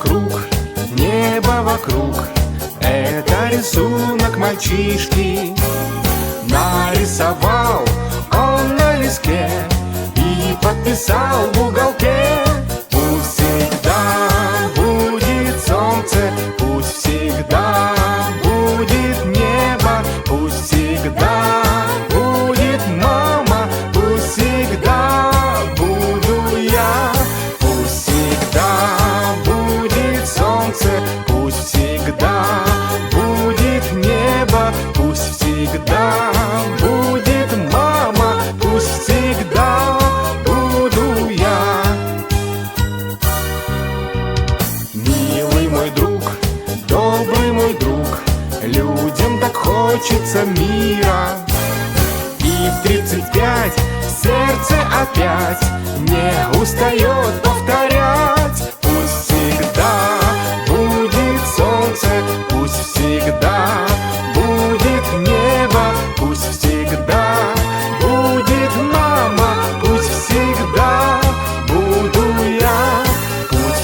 вокруг, небо вокруг. Это рисунок мальчишки. Нарисовал он на листке и подписал в уголке: пусть всегда будет солнце, пусть всегда будет небо, пусть всегда будет мама, пусть всегда буду я. Пусть всегда будет солнце, пусть всегда будет небо, пусть всегда будет мама, пусть всегда буду я. Милый мой друг, добрый мой друг, людям так хочется мира. И в 35 сердце опять не устает